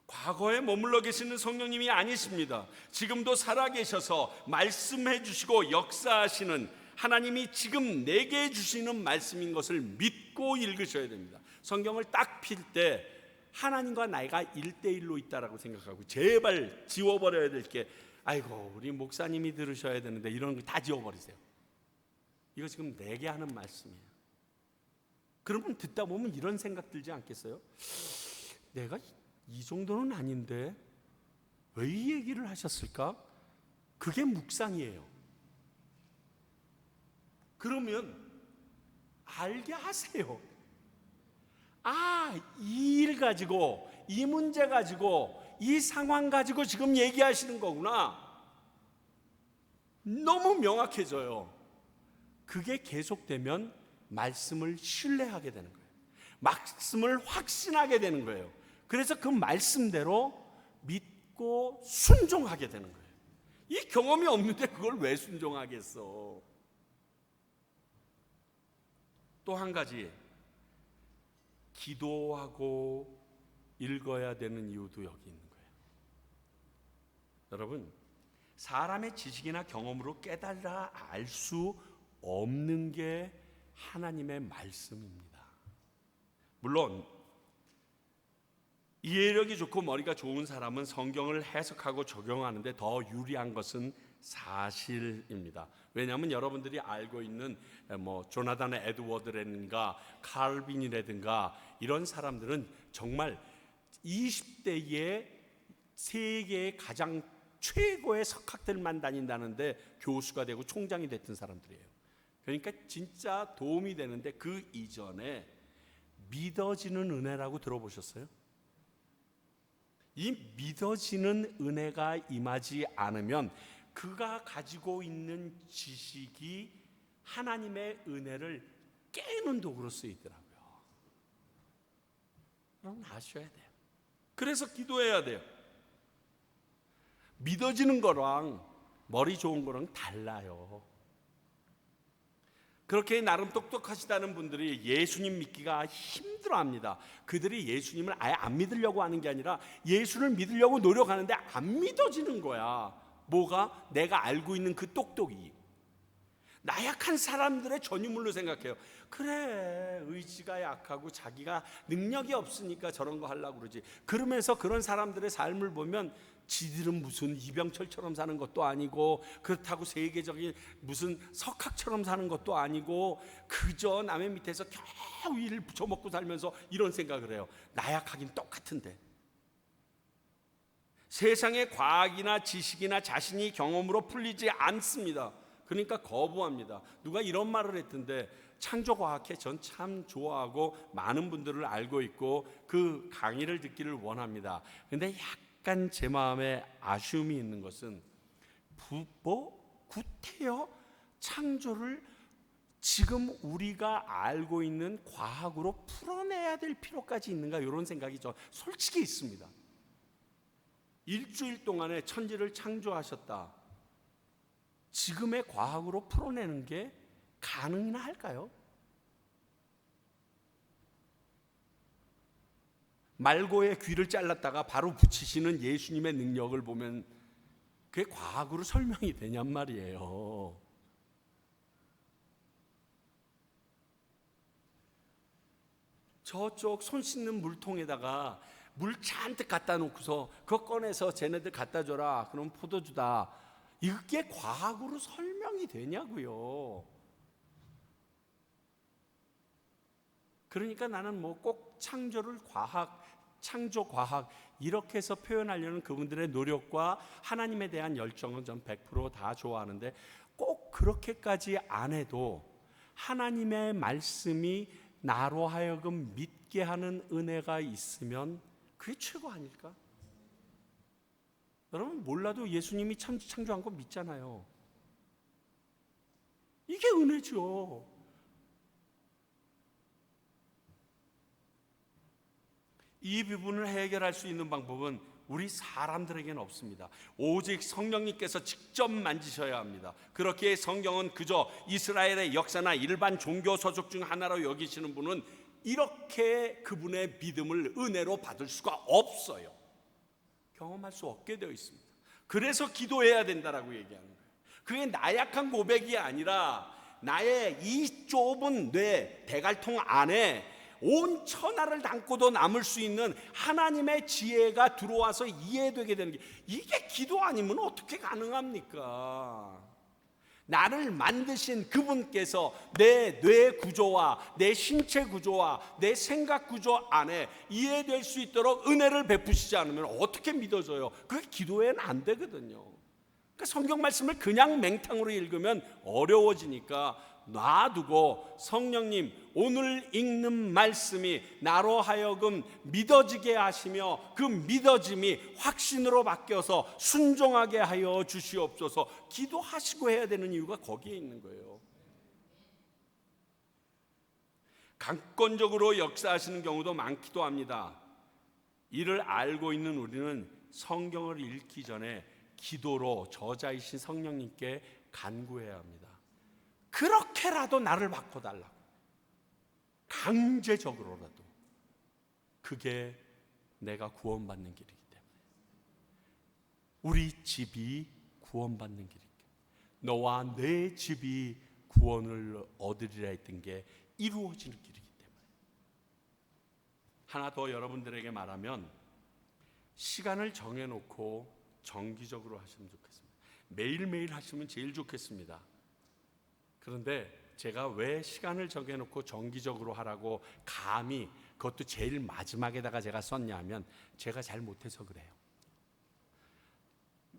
과거에 머물러 계시는 성령님이 아니십니다. 지금도 살아계셔서 말씀해 주시고 역사하시는 하나님이 지금 내게 주시는 말씀인 것을 믿고 읽으셔야 됩니다. 성경을 딱 필 때 하나님과 나이가 1대1로 있다라고 생각하고, 제발 지워버려야 될 게, 아이고 우리 목사님이 들으셔야 되는데, 이런 거 다 지워버리세요. 이거 지금 내게 하는 말씀이에요. 그러면 듣다 보면 이런 생각 들지 않겠어요? 내가 이 정도는 아닌데 왜 이 얘기를 하셨을까? 그게 묵상이에요. 그러면 알게 하세요. 아, 이 일 가지고, 이 문제 가지고, 이 상황 가지고 지금 얘기하시는 거구나. 너무 명확해져요. 그게 계속되면 말씀을 신뢰하게 되는 거예요. 말씀을 확신하게 되는 거예요. 그래서 그 말씀대로 믿고 순종하게 되는 거예요. 이 경험이 없는데 그걸 왜 순종하겠어? 또 한 가지, 기도하고 읽어야 되는 이유도 여기 있는 거예요. 여러분, 사람의 지식이나 경험으로 깨달아 알 수 없는 게 하나님의 말씀입니다. 물론 이해력이 좋고 머리가 좋은 사람은 성경을 해석하고 적용하는데 더 유리한 것은 사실입니다. 왜냐하면 여러분들이 알고 있는 조나단 에드워드라든가 칼빈이라든가 이런 사람들은 정말 20대에 세계의 가장 최고의 석학들만 다닌다는데 교수가 되고 총장이 됐던 사람들이에요. 그러니까 진짜 도움이 되는데, 그 이전에 믿어지는 은혜라고 들어보셨어요? 이 믿어지는 은혜가 임하지 않으면 그가 가지고 있는 지식이 하나님의 은혜를 깨는 도구로 쓰이더라고요. 여러분 아셔야 돼요. 그래서 기도해야 돼요. 믿어지는 거랑 머리 좋은 거랑 달라요. 그렇게 나름 똑똑하시다는 분들이 예수님 믿기가 힘들어합니다. 그들이 예수님을 아예 안 믿으려고 하는 게 아니라 예수를 믿으려고 노력하는데 안 믿어지는 거야. 뭐가? 내가 알고 있는 그 똑똑이. 나약한 사람들의 전유물로 생각해요. 그래, 의지가 약하고 자기가 능력이 없으니까 저런 거 하려고 그러지. 그러면서 그런 사람들의 삶을 보면 지들은 무슨 이병철처럼 사는 것도 아니고, 그렇다고 세계적인 무슨 석학처럼 사는 것도 아니고, 그저 남의 밑에서 겨우 일을 붙여먹고 살면서 이런 생각을 해요. 나약하긴 똑같은데. 세상의 과학이나 지식이나 자신이 경험으로 풀리지 않습니다. 그러니까 거부합니다. 누가 이런 말을 했던데, 창조과학회 전 참 좋아하고 많은 분들을 알고 있고 그 강의를 듣기를 원합니다. 그런데 약간 제 마음에 아쉬움이 있는 것은, 구태여 창조를 지금 우리가 알고 있는 과학으로 풀어내야 될 필요까지 있는가, 이런 생각이 저 솔직히 있습니다. 일주일 동안에 천지를 창조하셨다. 지금의 과학으로 풀어내는 게 가능이나 할까요? 말고의 귀를 잘랐다가 바로 붙이시는 예수님의 능력을 보면 그게 과학으로 설명이 되냔 말이에요. 저쪽 손 씻는 물통에다가 물 잔뜩 갖다 놓고서 그거 꺼내서 쟤네들 갖다 줘라, 그럼 포도주다, 이게 과학으로 설명이 되냐고요. 그러니까 나는 뭐 꼭 창조를 과학, 창조 과학 이렇게 해서 표현하려는 그분들의 노력과 하나님에 대한 열정은 전 100% 다 좋아하는데, 꼭 그렇게까지 안 해도 하나님의 말씀이 나로 하여금 믿게 하는 은혜가 있으면 그게 최고 아닐까? 여러분, 몰라도 예수님이 창조한 거 믿잖아요. 이게 은혜죠. 이 부분을 해결할 수 있는 방법은 우리 사람들에게는 없습니다. 오직 성령님께서 직접 만지셔야 합니다. 그렇게 성경은 그저 이스라엘의 역사나 일반 종교 서적 중 하나로 여기시는 분은 이렇게 그분의 믿음을 은혜로 받을 수가 없어요. 경험할 수 없게 되어 있습니다. 그래서 기도해야 된다라고 얘기하는 거예요. 그게 나약한 고백이 아니라 나의 이 좁은 뇌 대갈통 안에 온 천하를 담고도 남을 수 있는 하나님의 지혜가 들어와서 이해되게 되는 게, 이게 기도 아니면 어떻게 가능합니까? 나를 만드신 그분께서 내 뇌 구조와 내 신체 구조와 내 생각 구조 안에 이해될 수 있도록 은혜를 베푸시지 않으면 어떻게 믿어져요? 그게 기도에는 안 되거든요. 그러니까 성경 말씀을 그냥 맹탕으로 읽으면 어려워지니까 놔두고, 성령님 오늘 읽는 말씀이 나로 하여금 믿어지게 하시며 그 믿어짐이 확신으로 바뀌어서 순종하게 하여 주시옵소서, 기도하시고 해야 되는 이유가 거기에 있는 거예요. 강권적으로 역사하시는 경우도 많기도 합니다. 이를 알고 있는 우리는 성경을 읽기 전에 기도로 저자이신 성령님께 간구해야 합니다. 그렇게라도 나를 바꿔달라고, 강제적으로라도. 그게 내가 구원받는 길이기 때문에, 우리 집이 구원받는 길이기 때문에, 너와 내 집이 구원을 얻으리라 했던 게 이루어지는 길이기 때문에. 하나 더 여러분들에게 말하면, 시간을 정해놓고 정기적으로 하시면 좋겠습니다. 매일매일 하시면 제일 좋겠습니다. 그런데 제가 왜 시간을 정해놓고 정기적으로 하라고 감히, 그것도 제일 마지막에다가 제가 썼냐 하면, 제가 잘 못해서 그래요.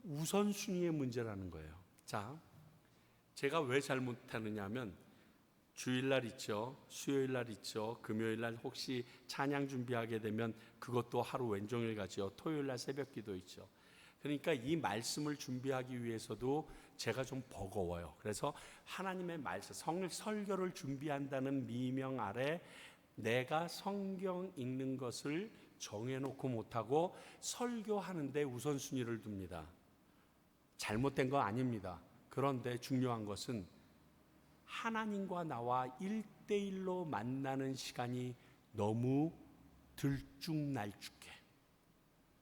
우선순위의 문제라는 거예요. 자, 제가 왜 잘 못하느냐 하면, 주일날 있죠, 수요일날 있죠, 금요일날 혹시 찬양 준비하게 되면 그것도 하루 왼종일 가죠, 토요일날 새벽기도 있죠. 그러니까 이 말씀을 준비하기 위해서도 제가 좀 버거워요. 그래서 하나님의 말씀, 설교를 준비한다는 미명 아래 내가 성경 읽는 것을 정해놓고 못하고 설교하는데 우선순위를 둡니다. 잘못된 거 아닙니다. 그런데 중요한 것은 하나님과 나와 1대1로 만나는 시간이 너무 들쭉날쭉해.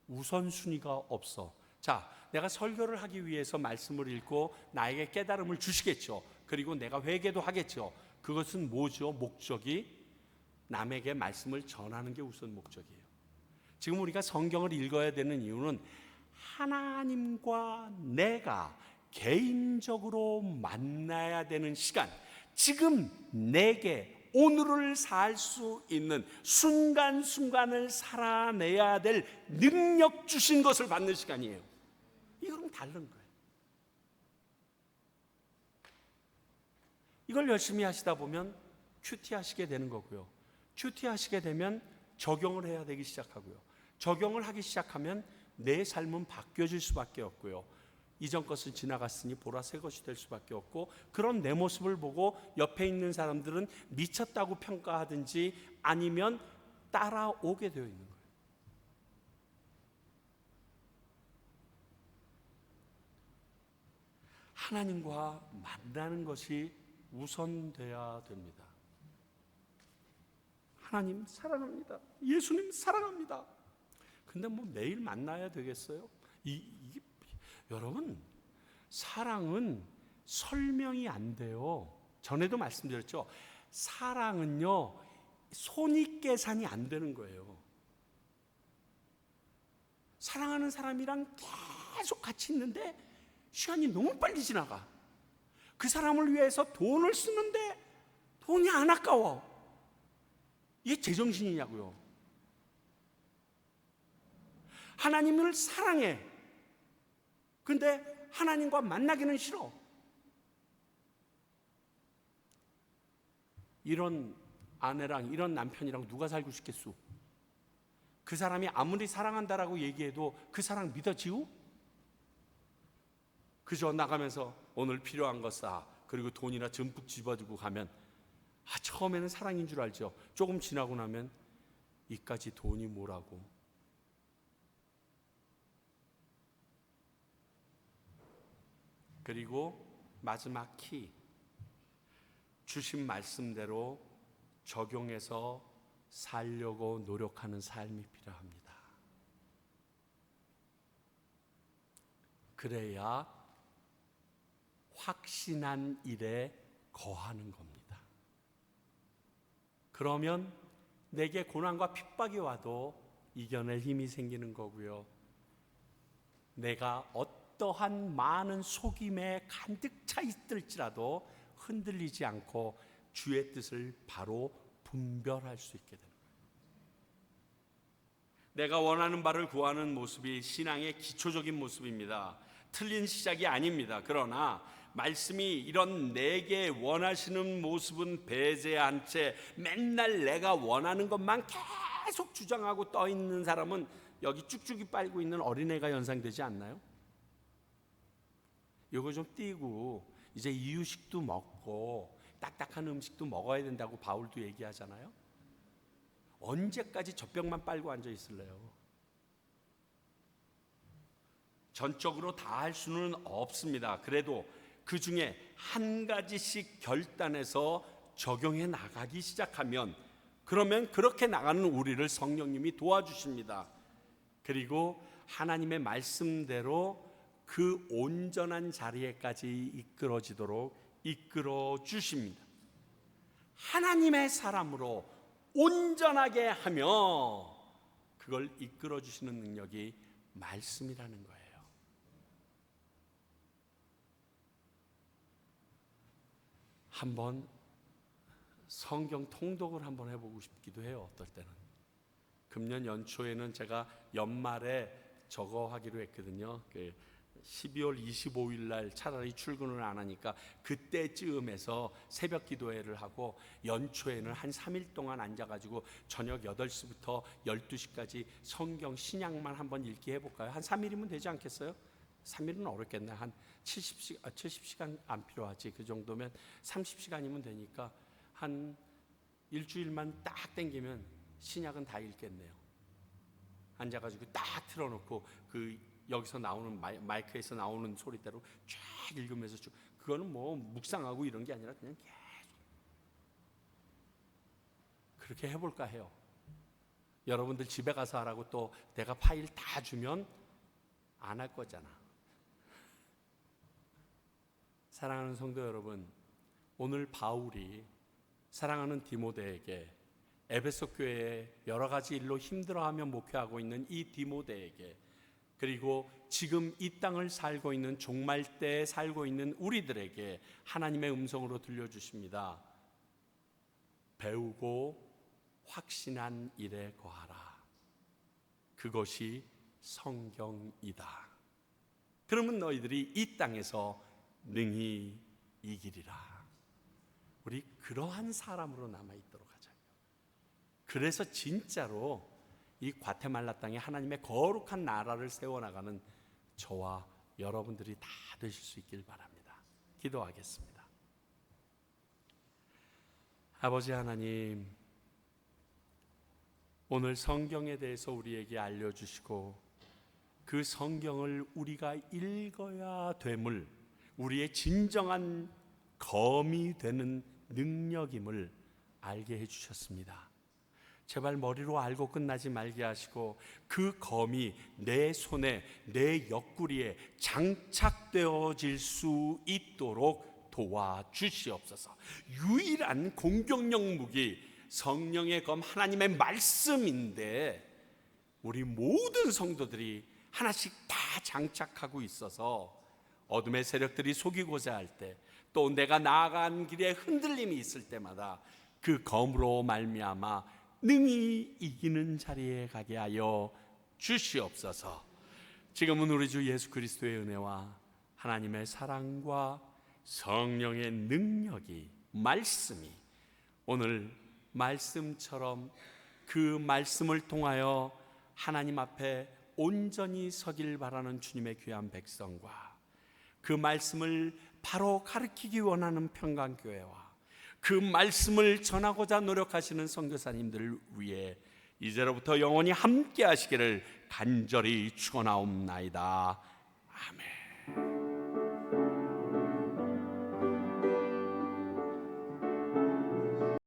우선순위가 없어. 자, 내가 설교를 하기 위해서 말씀을 읽고 나에게 깨달음을 주시겠죠. 그리고 내가 회개도 하겠죠. 그것은 뭐죠? 목적이 남에게 말씀을 전하는 게 우선 목적이에요. 지금 우리가 성경을 읽어야 되는 이유는 하나님과 내가 개인적으로 만나야 되는 시간, 지금 내게 오늘을 살 수 있는 순간순간을 살아내야 될 능력 주신 것을 받는 시간이에요. 이거는 다른 거예요. 이걸 열심히 하시다 보면 큐티 하시게 되는 거고요. 큐티 하시게 되면 적용을 해야 되기 시작하고요. 적용을 하기 시작하면 내 삶은 바뀌어질 수밖에 없고요. 이전 것은 지나갔으니 보라 새 것이 될 수밖에 없고, 그런 내 모습을 보고 옆에 있는 사람들은 미쳤다고 평가하든지 아니면 따라오게 되어 있는 거예요. 하나님과 만나는 것이 우선돼야 됩니다. 하나님 사랑합니다. 예수님 사랑합니다. 근데 뭐 매일 만나야 되겠어요? 여러분, 사랑은 설명이 안 돼요. 전에도 말씀드렸죠. 사랑은요, 손익계산이 안 되는 거예요. 사랑하는 사람이랑 계속 같이 있는데 시간이 너무 빨리 지나가. 그 사람을 위해서 돈을 쓰는데 돈이 안 아까워. 이게 제정신이냐고요. 하나님을 사랑해. 근데 하나님과 만나기는 싫어. 이런 아내랑 이런 남편이랑 누가 살고 싶겠소? 그 사람이 아무리 사랑한다라고 얘기해도 그 사랑 믿어지우? 그저 나가면서 오늘 필요한 거 싸. 그리고 돈이나 듬뿍 집어주고 가면 처음에는 사랑인 줄 알죠. 조금 지나고 나면 이까지 돈이 뭐라고. 그리고 마지막 키, 주신 말씀대로 적용해서 살려고 노력하는 삶이 필요합니다. 그래야 확신한 일에 거하는 겁니다. 그러면 내게 고난과 핍박이 와도 이겨낼 힘이 생기는 거고요. 내가 어떠한 많은 속임에 가득 차 있을지라도 흔들리지 않고 주의 뜻을 바로 분별할 수 있게 됩니다. 내가 원하는 바를 구하는 모습이 신앙의 기초적인 모습입니다. 틀린 시작이 아닙니다. 그러나 말씀이 이런 내게 원하시는 모습은 배제한 채 맨날 내가 원하는 것만 계속 주장하고 떠 있는 사람은 여기 쭉쭉이 빨고 있는 어린애가 연상되지 않나요? 이거 좀 띄고 이제 이유식도 먹고 딱딱한 음식도 먹어야 된다고 바울도 얘기하잖아요. 언제까지 젖병만 빨고 앉아 있을래요? 전적으로 다 할 수는 없습니다. 그래도 그 중에 한 가지씩 결단해서 적용해 나가기 시작하면, 그러면 그렇게 나가는 우리를 성령님이 도와주십니다. 그리고 하나님의 말씀대로 그 온전한 자리에까지 이끌어지도록 이끌어 주십니다. 하나님의 사람으로 온전하게 하며 그걸 이끌어 주시는 능력이 말씀이라는 거예요. 한번 성경 통독을 한번 해보고 싶기도 해요. 어떨 때는 금년 연초에는 제가 연말에 저거 하기로 했거든요. 12월 25일 날 차라리 출근을 안 하니까 그때쯤에서 새벽 기도회를 하고, 연초에는 한 3일 동안 앉아가지고 저녁 8시부터 12시까지 성경 신약만 한번 읽기 해볼까요? 한 3일이면 되지 않겠어요? 3일은 어렵겠네. 한 70시간 안 필요하지. 그 정도면 30시간이면 되니까 한 일주일만 딱 땡기면 신약은 다 읽겠네요. 앉아가지고 딱 틀어놓고 여기서 나오는 마이크에서 나오는 소리대로 쫙 읽으면서 그거는 뭐 묵상하고 이런 게 아니라 그냥 계속 그렇게 해볼까 해요. 여러분들 집에 가서 하라고 또 내가 파일 다 주면 안 할 거잖아. 사랑하는 성도 여러분, 오늘 바울이 사랑하는 디모데에게, 에베소 교회에 여러 가지 일로 힘들어하며 목회하고 있는 이 디모데에게, 그리고 지금 이 땅을 살고 있는 종말 때에 살고 있는 우리들에게 하나님의 음성으로 들려주십니다. 배우고 확신한 일에 거하라. 그것이 성경이다. 그러면 너희들이 이 땅에서 능히 이기리라. 우리 그러한 사람으로 남아있도록 하자고요. 그래서 진짜로 이 과테말라 땅에 하나님의 거룩한 나라를 세워나가는 저와 여러분들이 다 되실 수 있길 바랍니다. 기도하겠습니다. 아버지 하나님, 오늘 성경에 대해서 우리에게 알려주시고 그 성경을 우리가 읽어야 됨을, 우리의 진정한 검이 되는 능력임을 알게 해주셨습니다. 제발 머리로 알고 끝나지 말게 하시고 그 검이 내 손에, 내 옆구리에 장착되어질 수 있도록 도와주시옵소서. 유일한 공격력 무기, 성령의 검 하나님의 말씀인데 우리 모든 성도들이 하나씩 다 장착하고 있어서 어둠의 세력들이 속이고자 할 때, 또 내가 나아간 길에 흔들림이 있을 때마다 그 검으로 말미암아 능히 이기는 자리에 가게 하여 주시옵소서. 지금은 우리 주 예수 그리스도의 은혜와 하나님의 사랑과 성령의 능력이, 말씀이 오늘 말씀처럼 그 말씀을 통하여 하나님 앞에 온전히 서길 바라는 주님의 귀한 백성과 그 말씀을 바로 가르치기 원하는 평강교회와 그 말씀을 전하고자 노력하시는 선교사님들을 위해 이제로부터 영원히 함께 하시기를 간절히 축원하옵나이다. 아멘.